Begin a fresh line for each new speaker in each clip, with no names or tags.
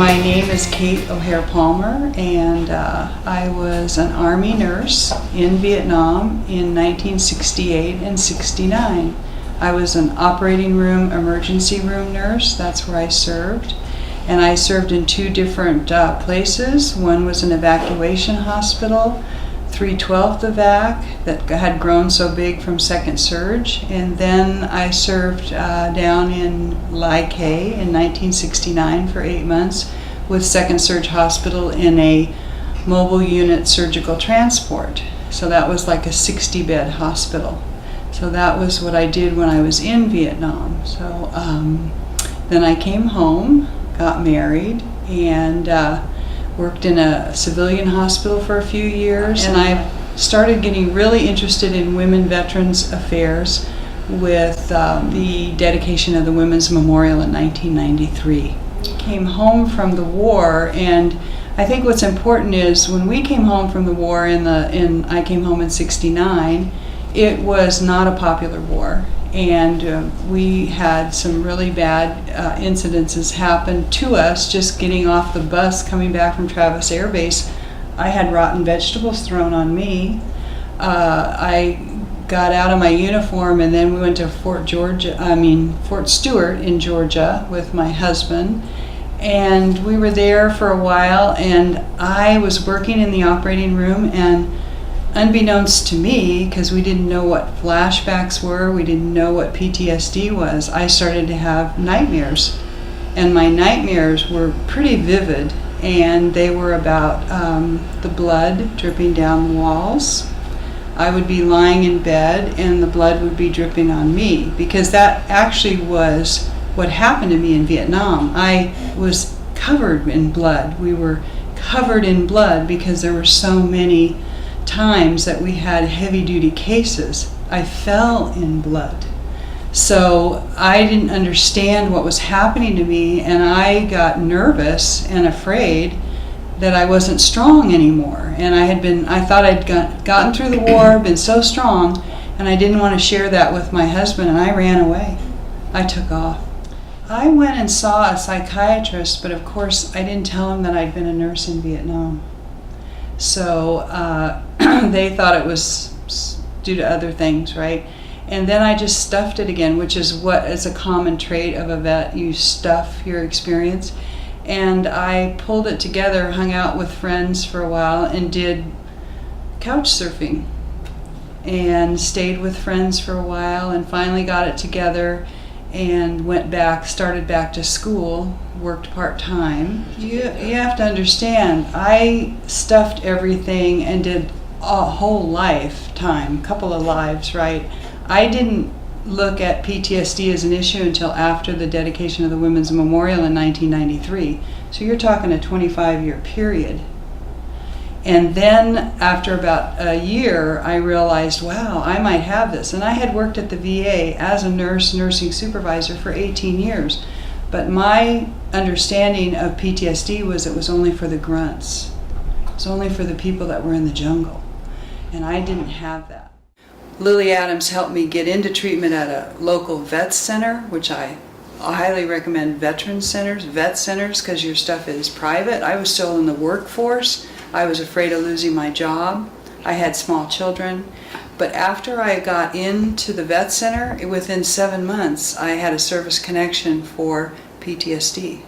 My name is Kate O'Hare Palmer, and I was an Army nurse in Vietnam in 1968 and 69. I was an operating room, emergency room nurse. That's where I served. And I served in two different places. One was an evacuation hospital, 312th Evac, that had grown so big from second surge. And then I served down in Lai Kay in 1969 for 8 months with second surge hospital in a mobile unit surgical transport. So that was like a 60-bed hospital. So that was what I did when I was in Vietnam. So then I came home, got married, and worked in a civilian hospital for a few years, and I started getting really interested in women veterans affairs with the dedication of the Women's Memorial in 1993. Came home from the war, and I think what's important is when we came home from the war I came home in 69, it was not a popular war. And we had some really bad incidences happen to us just getting off the bus coming back from Travis Air Base. I had rotten vegetables thrown on me. I got out of my uniform, and then we went to Fort Stewart in Georgia with my husband. And we were there for a while, and I was working in the operating room, and unbeknownst to me, because we didn't know what flashbacks were, we didn't know what PTSD was, I started to have nightmares. And my nightmares were pretty vivid, and they were about the blood dripping down the walls. I would be lying in bed, and the blood would be dripping on me, because that actually was what happened to me in Vietnam. I was covered in blood. We were covered in blood because there were so many times that we had heavy-duty cases. I fell in blood. So I didn't understand what was happening to me, and I got nervous and afraid that I wasn't strong anymore. And I thought I'd gotten through the war, been so strong, and I didn't want to share that with my husband, and I ran away. I took off. I went and saw a psychiatrist, but of course I didn't tell him that I'd been a nurse in Vietnam. So they thought it was due to other things, right? And then I just stuffed it again, which is what is a common trait of a vet. You stuff your experience. And I pulled it together, hung out with friends for a while, and did couch surfing. And stayed with friends for a while, and finally got it together and started back to school, worked part-time. You have to understand, I stuffed everything and did a whole lifetime, couple of lives, right? I didn't look at PTSD as an issue until after the dedication of the Women's Memorial in 1993. So you're talking a 25-year period. And then after about a year, I realized, wow, I might have this. And I had worked at the VA as a nursing supervisor for 18 years. But my understanding of PTSD was it was only for the grunts. It was only for the people that were in the jungle. And I didn't have that. Lily Adams helped me get into treatment at a local vet center, which I highly recommend veteran centers, vet centers, because your stuff is private. I was still in the workforce. I was afraid of losing my job. I had small children. But after I got into the vet center, within 7 months, I had a service connection for PTSD.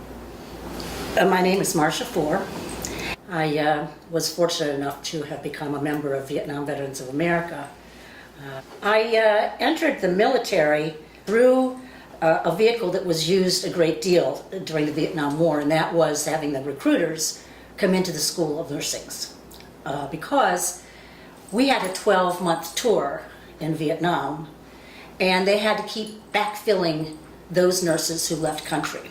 My name is Marsha Four. I was fortunate enough to have become a member of Vietnam Veterans of America. I entered the military through a vehicle that was used a great deal during the Vietnam War, and that was having the recruiters come into the School of Nursing, because we had a 12-month tour in Vietnam, and they had to keep backfilling those nurses who left country.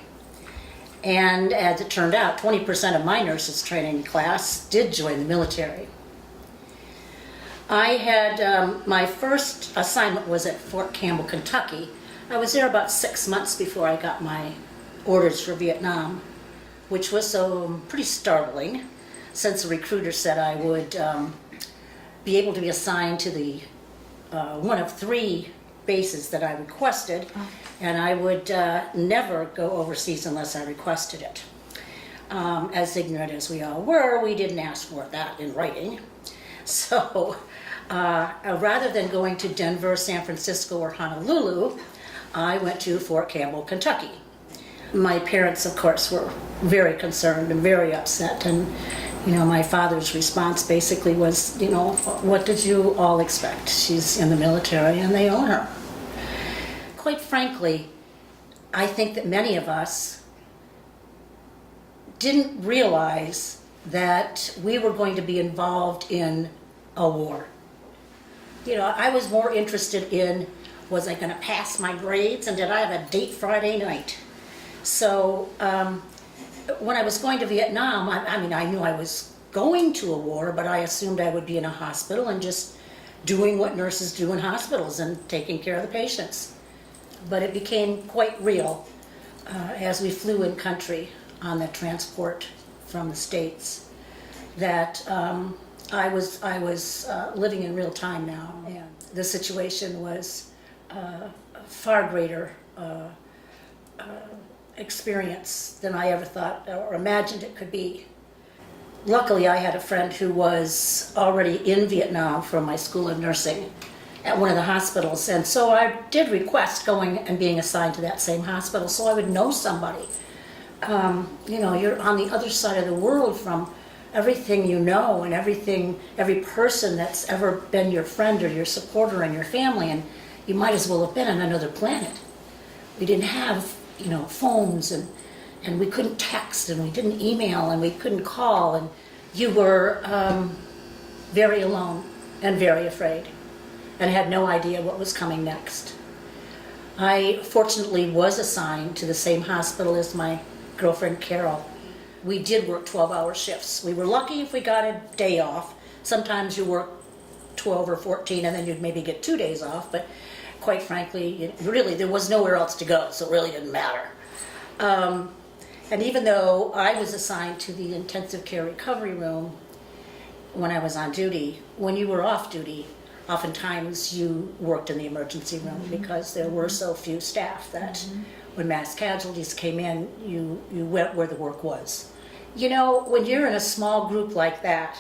And as it turned out, 20% of my nurses training class did join the military. I had, my first assignment was at Fort Campbell, Kentucky. I was there about 6 months before I got my orders for Vietnam, which was pretty startling, since the recruiter said I would be able to be assigned to the one of 3 bases that I requested, and I would never go overseas unless I requested it. as ignorant as we all were, we didn't ask for that in writing. So rather than going to Denver, San Francisco, or Honolulu, I went to Fort Campbell, Kentucky. My parents, of course, were very concerned and very upset, and my father's response basically was, what did you all expect? She's in the military and they own her. Quite frankly, I think that many of us didn't realize that we were going to be involved in a war. I was more interested in, was I going to pass my grades, and did I have a date Friday night? So when I was going to Vietnam, I knew I was going to a war, but I assumed I would be in a hospital and just doing what nurses do in hospitals and taking care of the patients. But it became quite real as we flew in country on the transport from the States that I was living in real time now, and the situation was a far greater experience than I ever thought or imagined it could be. Luckily, I had a friend who was already in Vietnam from my school of nursing at one of the hospitals, and so I did request going and being assigned to that same hospital so I would know somebody. You're on the other side of the world from everything you know and every person that's ever been your friend or your supporter and your family, and you might as well have been on another planet. We didn't have, phones, and we couldn't text, and we didn't email, and we couldn't call, and you were very alone and very afraid and had no idea what was coming next. I fortunately was assigned to the same hospital as my girlfriend Carol. We did work 12-hour shifts. We were lucky if we got a day off. Sometimes you work 12 or 14 and then you'd maybe get 2 days off, but quite frankly, really there was nowhere else to go, so it really didn't matter. And even though I was assigned to the intensive care recovery room when I was on duty, when you were off duty, oftentimes you worked in the emergency room because there were so few staff that when mass casualties came in, you went where the work was. When you're in a small group like that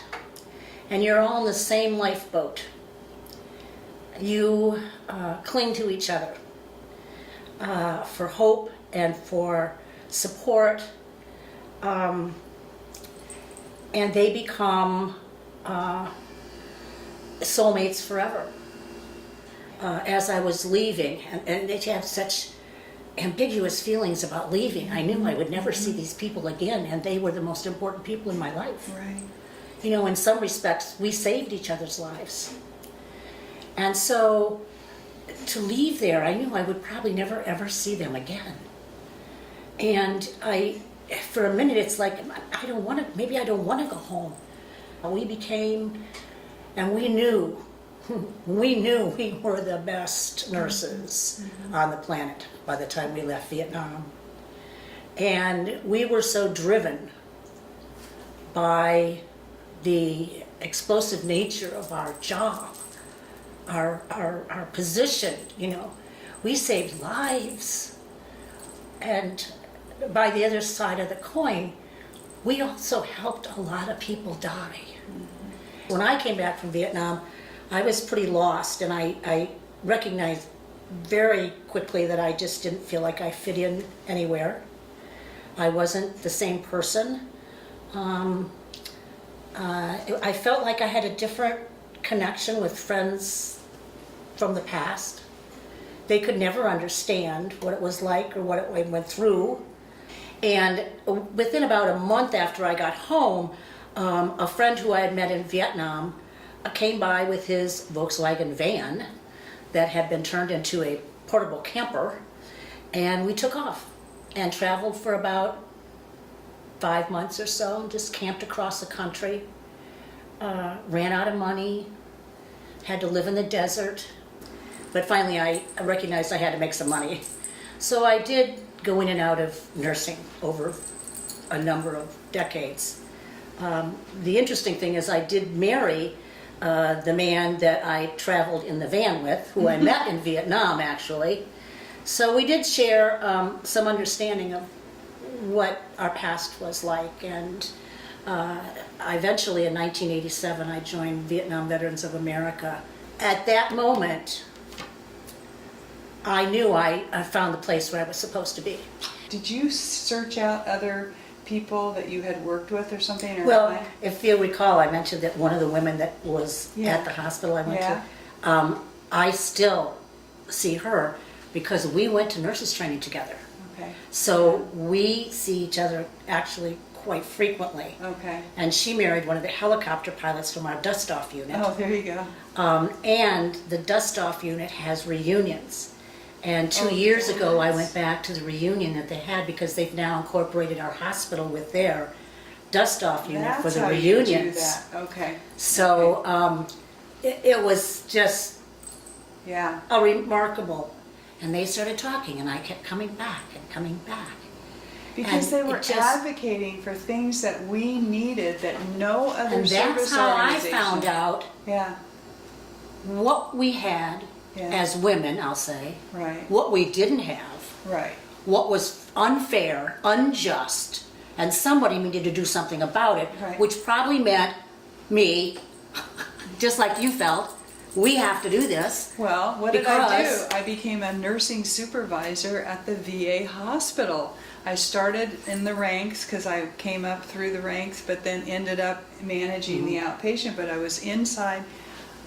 and you're all in the same lifeboat, you cling to each other for hope and for support, and they become soulmates forever. As I was leaving, and they have such ambiguous feelings about leaving, I knew I would never see these people again, and they were the most important people in my life.
Right.
In some respects, we saved each other's lives. And so to leave there, I knew I would probably never ever see them again. And for a minute, it's like, maybe I don't want to go home. We became, and we knew we were the best nurses on the planet by the time we left Vietnam. And we were so driven by the explosive nature of our job, our position, we saved lives. And by the other side of the coin, we also helped a lot of people die. When I came back from Vietnam, I was pretty lost, and I recognized very quickly that I just didn't feel like I fit in anywhere. I wasn't the same person. I felt like I had a different connection with friends from the past. They could never understand what it was like or what it went through. And within about a month after I got home, a friend who I had met in Vietnam came by with his Volkswagen van that had been turned into a portable camper, and we took off and traveled for about 5 months or so, and just camped across the country. Ran out of money, had to live in the desert, but finally I recognized I had to make some money. So I did go in and out of nursing over a number of decades. The interesting thing is I did marry the man that I traveled in the van with, who I met in Vietnam, actually. So we did share some understanding of what our past was like. And I eventually, in 1987, I joined Vietnam Veterans of America. At that moment, I knew I found the place where I was supposed to be.
Did you search out other people that you had worked with or something? Or
Well, if you recall, I mentioned that one of the women that was
Yeah.
at the hospital I went
Yeah.
to, I still see her because we went to nurses training together.
Okay.
So we see each other actually quite frequently.
Okay.
And she married one of the helicopter pilots from our dust-off unit.
Oh, there you go.
And the dust-off unit has reunions. And 2
Oh,
years ago, I
yes.
went back to the reunion that they had because they've now incorporated our hospital with their dust-off unit for
That's
the
how you do
reunions.
that. Okay.
So it was just
Yeah.
a remarkable. And they started talking, and I kept coming back and coming back.
Because
And
they
it
were
just-
advocating for things that we needed that no other
And
service
that's how I
organization.
found out
Yeah.
what we had
Yeah.
as women, I'll say,
Right.
what we didn't have,
Right.
what was unfair, unjust, and somebody needed to do something about it,
Right.
which probably meant me, just like you felt, we have to do this.
Well, what did I do?
Because-
I became a nursing supervisor at the VA hospital. I started in the ranks because I came up through the ranks, but then ended up managing the outpatient. But I was inside,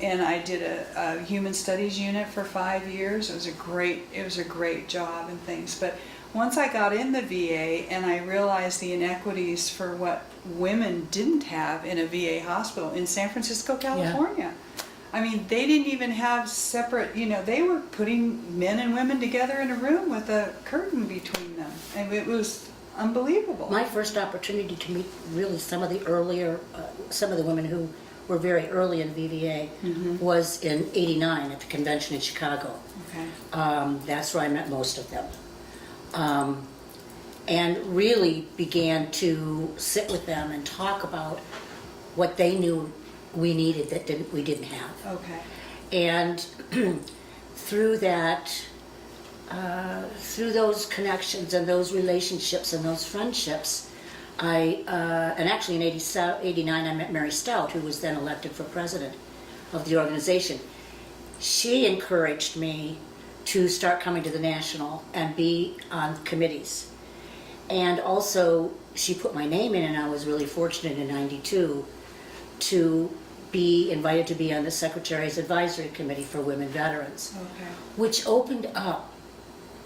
and I did a human studies unit for 5 years. It was a great job and things. But once I got in the VA and I realized the inequities for what women didn't have in a VA hospital in San Francisco, California. I mean, they didn't even have separate, they were putting men and women together in a room with a curtain between them. And it was unbelievable.
My first opportunity to meet really some of the women who were very early in VVA was in '89 at the convention in Chicago.
Okay.
That's where I met most of them. And really began to sit with them and talk about what they knew we needed that we didn't have.
Okay.
And through that, through those connections and those relationships and those friendships, and actually in '89 I met Mary Stout, who was then elected for president of the organization. She encouraged me to start coming to the national and be on committees. And also, she put my name in, and I was really fortunate in '92 to be invited to be on the Secretary's Advisory Committee for Women Veterans,
Okay.
which opened up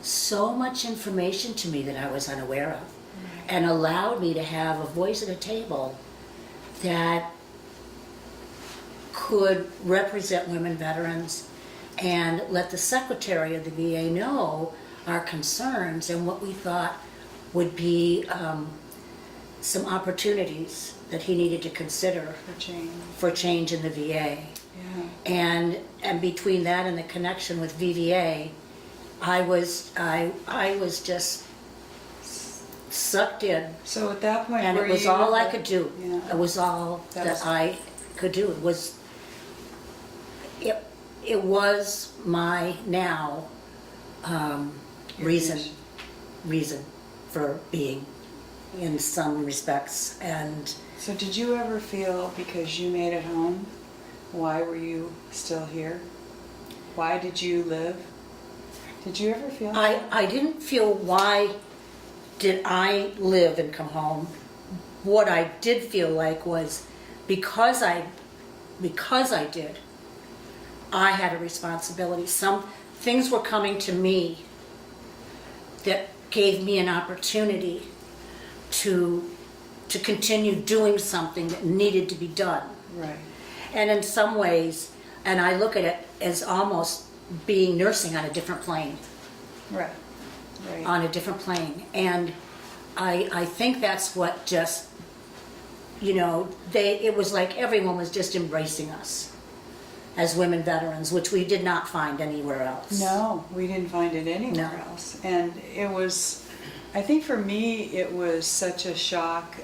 so much information to me that I was unaware of, and allowed me to have a voice at a table that could represent women veterans and let the Secretary of the VA know our concerns and what we thought would be some opportunities that he needed to consider
For change.
for change in the VA.
Yeah.
And between that and the connection with VVA, I was just sucked in,
So at that point,
and
were
it was
you
all I could do.
Yeah.
It was all
That
that
was-
I could do. It was my now
Your
reason
mission.
for being in some respects. And
So did you ever feel, because you made it home, why were you still here? Why did you live? Did you ever feel that?
I didn't feel why did I live and come home. What I did feel like was because I did, I had a responsibility. Some things were coming to me that gave me an opportunity to continue doing something that needed to be done.
Right.
And in some ways, and I look at it as almost being nursing on a different plane.
Right. Right.
On a different plane. And I think that's what just, it was like everyone was just embracing us as women veterans, which we did not find anywhere else.
No, we didn't find it anywhere
No.
else. And it was, I think for me, it was such a shock.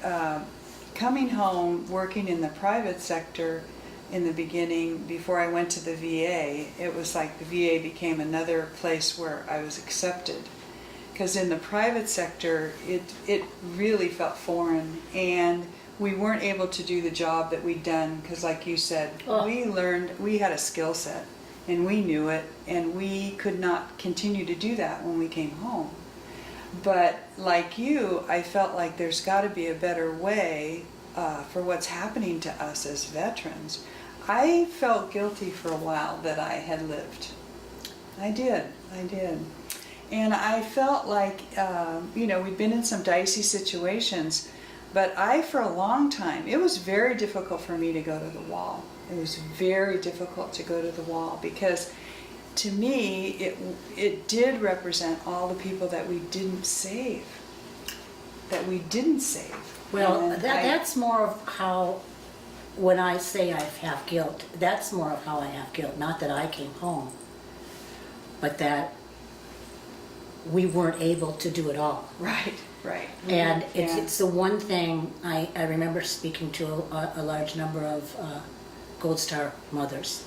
Coming home, working in the private sector in the beginning, before I went to the VA, it was like the VA became another place where I was accepted. because in the private sector, it really felt foreign, and we weren't able to do the job that we'd done, because like you said,
Oh.
we had a skill set, and we knew it, and we could not continue to do that when we came home. But like you, I felt like there's got to be a better way for what's happening to us as veterans. I felt guilty for a while that I had lived. I did. And I felt like, we'd been in some dicey situations, but for a long time, it was very difficult for me to go to the wall. It was very difficult to go to the wall because to me, it did represent all the people that we didn't save.
Well,
And
that's more of how, when I say I have guilt, that's more of how I have guilt. Not that I came home, but that we weren't able to do it all.
Right.
And
Yeah.
it's the one thing, I remember speaking to a large number of Gold Star mothers.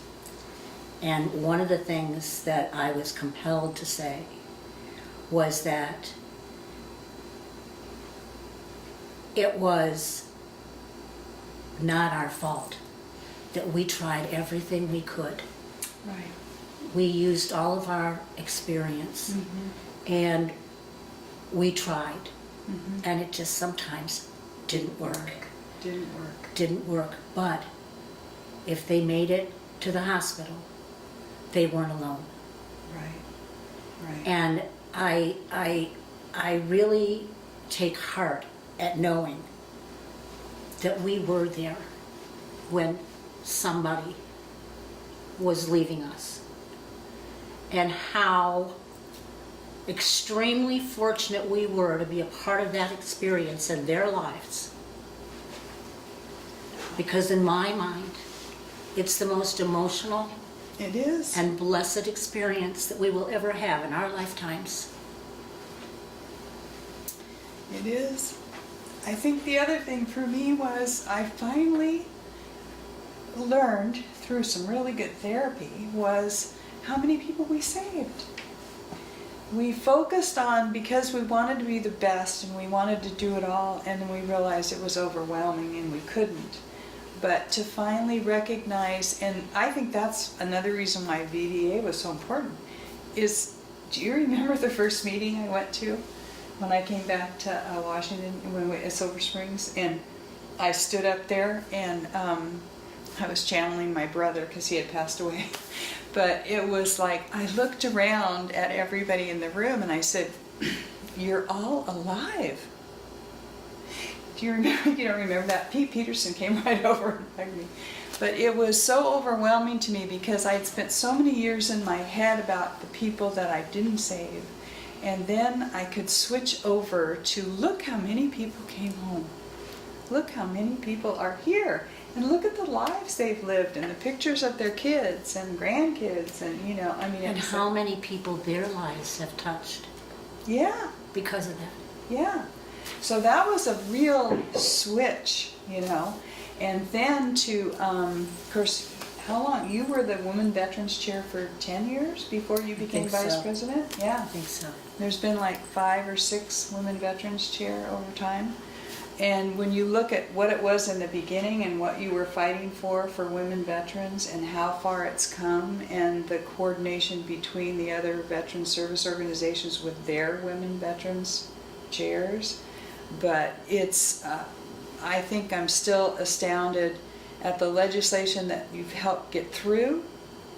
And one of the things that I was compelled to say was that it was not our fault, that we tried everything we could.
Right.
We used all of our experience, and we tried, and it just sometimes didn't work. Didn't work. But if they made it to the hospital, they weren't alone.
Right.
And I really take heart at knowing that we were there when somebody was leaving us, and how extremely fortunate we were to be a part of that experience in their lives. Because in my mind, it's the most emotional
It is.
and blessed experience that we will ever have in our lifetimes.
It is. I think the other thing for me was I finally learned through some really good therapy was how many people we saved. We focused on, because we wanted to be the best and we wanted to do it all, and then we realized it was overwhelming and we couldn't. But to finally recognize, and I think that's another reason why VVA was so important, is, do you remember the first meeting I went to when I came back to Washington, when we at Silver Springs? And I stood up there and I was channeling my brother because he had passed away. But it was like, I looked around at everybody in the room and I said, you're all alive. Do you remember? You don't remember that? Pete Peterson came right over and hugged me. But it was so overwhelming to me because I had spent so many years in my head about the people that I didn't save. And then I could switch over to look how many people came home. Look how many people are here. And look at the lives they've lived and the pictures of their kids and grandkids and,
And how many people their lives have touched.
Yeah.
Because of that.
Yeah. So that was a real switch, And then to, of course, how long? You were the Women Veterans Chair for 10 years before you became Vice President? Yeah.
I think so.
There's been like 5 or 6 Women Veterans Chair over time. And when you look at what it was in the beginning and what you were fighting for women veterans and how far it's come and the coordination between the other veteran service organizations with their women veterans chairs. But it's, I think I'm still astounded at the legislation that you've helped get through,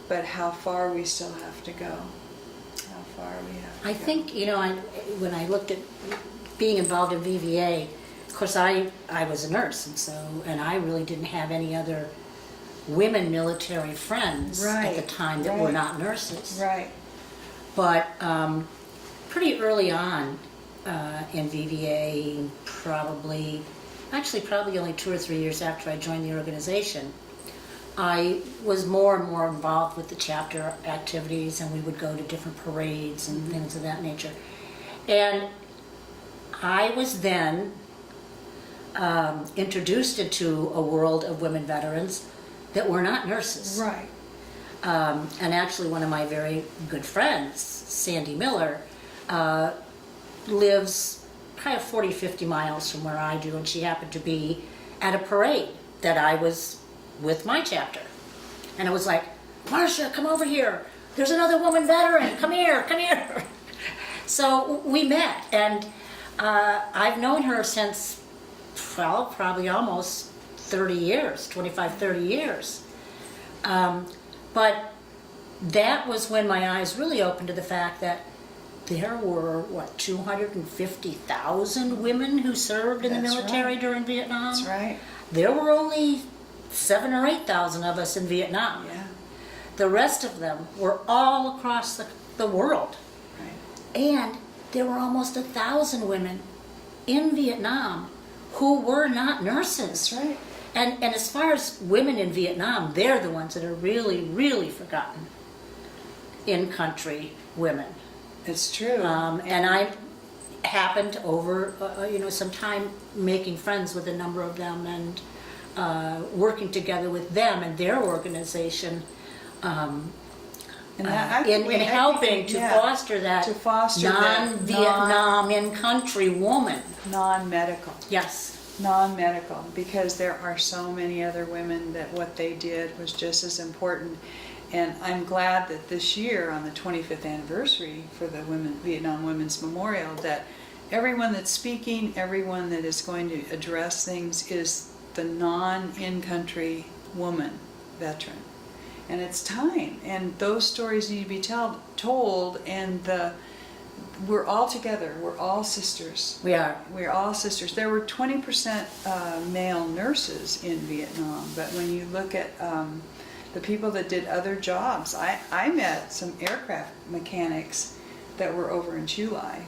but how far we still have to go. How far we have to go.
I think, when I looked at being involved in VVA, of course I was a nurse, and I really didn't have any other women military friends at the time that were not nurses.
Right.
But pretty early on in VVA, probably only 2 or 3 years after I joined the organization, I was more and more involved with the chapter activities, and we would go to different parades and things of that nature. And I was then introduced into a world of women veterans that were not nurses.
Right.
And actually one of my very good friends, Sandy Miller, lives kind of 40, 50 miles from where I do, and she happened to be at a parade that I was with my chapter. And it was like, Marsha, come over here. There's another woman veteran. Come here, come here. So we met, and I've known her since, well, probably almost 30 years, 25, 30 years. But that was when my eyes really opened to the fact that there were, 250,000 women who served in the military during Vietnam?
That's right.
There were only 7,000 or 8,000 of us in Vietnam.
Yeah.
The rest of them were all across the world.
Right.
And there were almost 1,000 women in Vietnam who were not nurses.
That's right.
And as far as women in Vietnam, they're the ones that are really, really forgotten in-country women.
It's true.
And I happened over, some time making friends with a number of them and working together with them and their organization
And that,
in helping to foster that non-Vietnam in-country woman.
Non-medical.
Yes.
Non-medical, because there are so many other women that what they did was just as important. And I'm glad that this year, on the 25th anniversary for the Vietnam Women's Memorial, that everyone that's speaking, everyone that is going to address things is the non-in-country woman veteran. And it's time, and those stories need to be told, and we're all together, we're all sisters.
We are.
We're all sisters. There were 20% male nurses in Vietnam, but when you look at the people that did other jobs, I met some aircraft mechanics that were over in Chulai.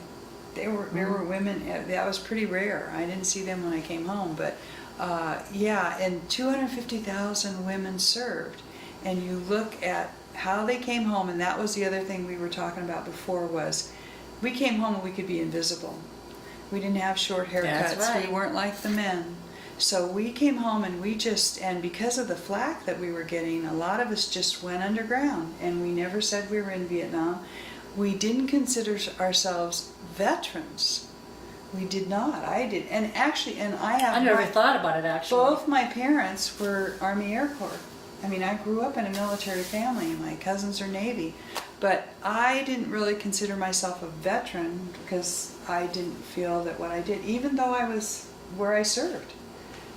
There were women, that was pretty rare. I didn't see them when I came home, but and 250,000 women served. And you look at how they came home, and that was the other thing we were talking about before, was we came home and we could be invisible. We didn't have short haircuts.
That's right.
We weren't like the men. So we came home and and because of the flack that we were getting, a lot of us just went underground, and we never said we were in Vietnam. We didn't consider ourselves veterans. We did not. I did. And actually, I
never thought about it, actually.
Both my parents were Army Air Corps. I mean, I grew up in a military family. My cousins are Navy. But I didn't really consider myself a veteran because I didn't feel that what I did, even though I was where I served.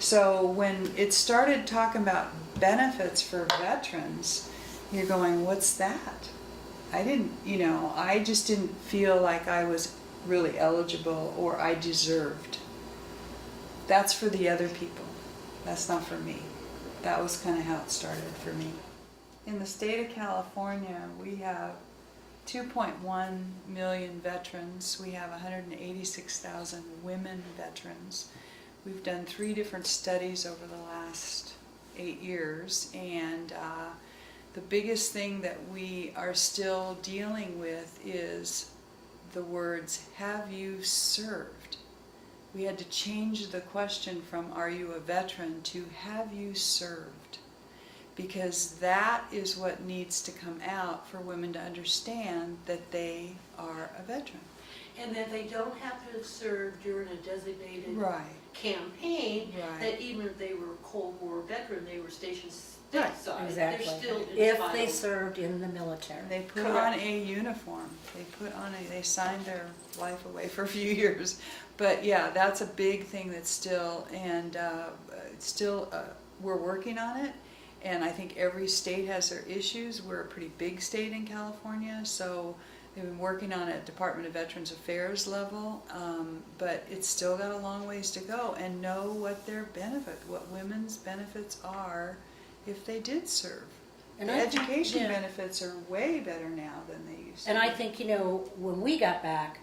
So when it started talking about benefits for veterans, you're going, what's that? I just didn't feel like I was really eligible or I deserved. That's for the other people. That's not for me. That was kind of how it started for me. In the state of California, we have 2.1 million veterans. We have 186,000 women veterans. We've done 3 different studies over the last 8 years, and the biggest thing that we are still dealing with is the words, have you served? We had to change the question from are you a veteran to have you served? Because that is what needs to come out for women to understand that they are a veteran.
And that they don't have to have served during a designated campaign, that even if they were a Cold War veteran, they were stationed stateside.
Exactly.
They're still
if
entitled.
they served in the military.
They put on a uniform. They signed their life away for a few years. But yeah, that's a big thing that's still, and we're working on it. And I think every state has their issues. We're a pretty big state in California, so they've been working on it at Department of Veterans Affairs level, but it's still got a long ways to go, and know what what women's benefits are if they did serve. And the education benefits are way better now than they used to.
And I think, when we got back,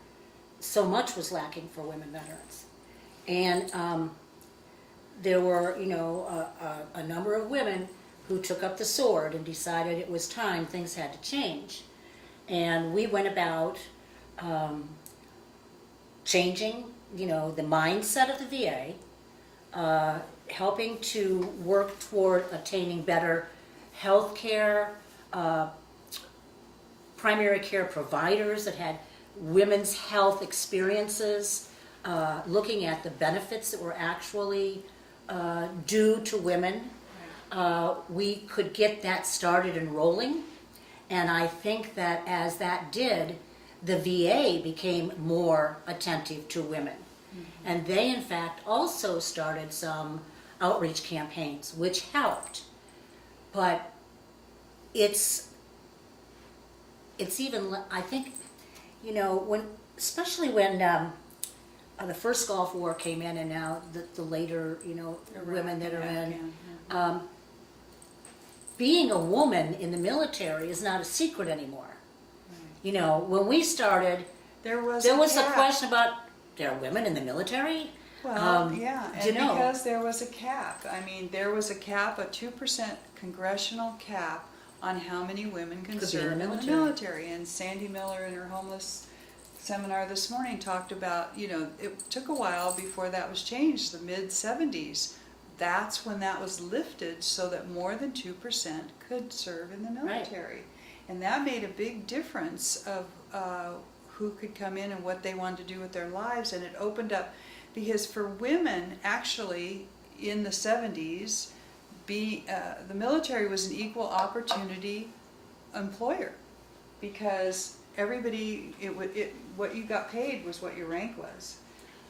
so much was lacking for women veterans. And there were, a number of women who took up the sword and decided it was time, things had to change. And we went about changing, the mindset of the VA, helping to work toward attaining better health care, primary care providers that had women's health experiences, looking at the benefits that were actually due to women. We could get that started and rolling, and I think that as that did, the VA became more attentive to women. And they, in fact, also started some outreach campaigns, which helped. But it's even, I think, you know, when, especially when the first Gulf War came in, and now the later, you know, women that are in, being a woman in the military is not a secret anymore. You know, when we started, there was a question about, there are women in the military?
Well, yeah, and
you know,
because there was a cap. I mean, there was a cap, a 2% congressional cap on how many women can serve in the military. And Sandy Miller in her homeless seminar this morning talked about, you know, it took a while before that was changed, the mid-70s. That's when that was lifted so that more than 2% could serve in the military. Right. And that made a big difference of who could come in and what they wanted to do with their lives. And it opened up, because for women, actually, in the 70s, the military was an equal opportunity employer, because everybody, what you got paid was what your rank was.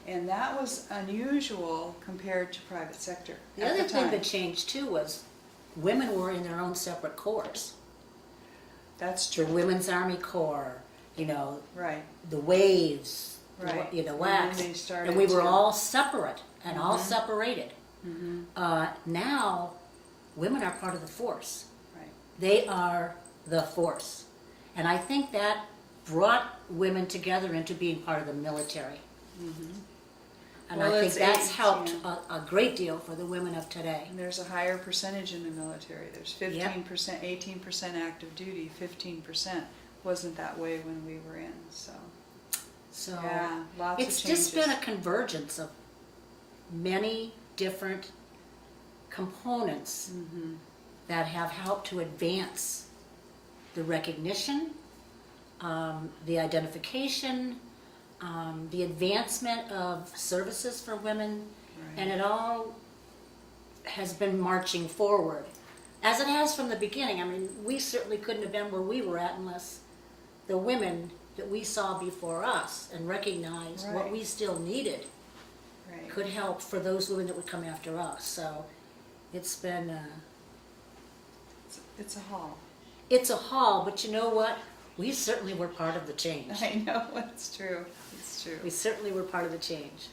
And that was unusual compared to private sector.
The other thing that changed too was women were in their own separate corps.
That's true.
The Women's Army Corps, you know,
right.
The Waves,
right.
The WACs, and we were all separate and all
Mm-hmm.
separated. Mm-hmm. Now, women are part of the force.
Right.
They are the force. And I think that brought women together into being part of the military. Mm-hmm. And I think that's helped a great deal for the women of today.
And there's a higher percentage in the military. There's 15%, 18% active duty, 15%. Wasn't that way when we were in, so yeah, lots of changes. It's
just been a convergence of many different components that have helped to advance the recognition, the identification, the advancement of services for women, and it all has been marching forward, as it has from the beginning. I mean, we certainly couldn't have been where we were at unless the women that we saw before us and recognized what we still needed could help for those women that would come after us. So it's been
it's a haul.
It's a haul, but you know what? We certainly were part of the change.
I know, it's true. It's true.
We certainly were part of the change.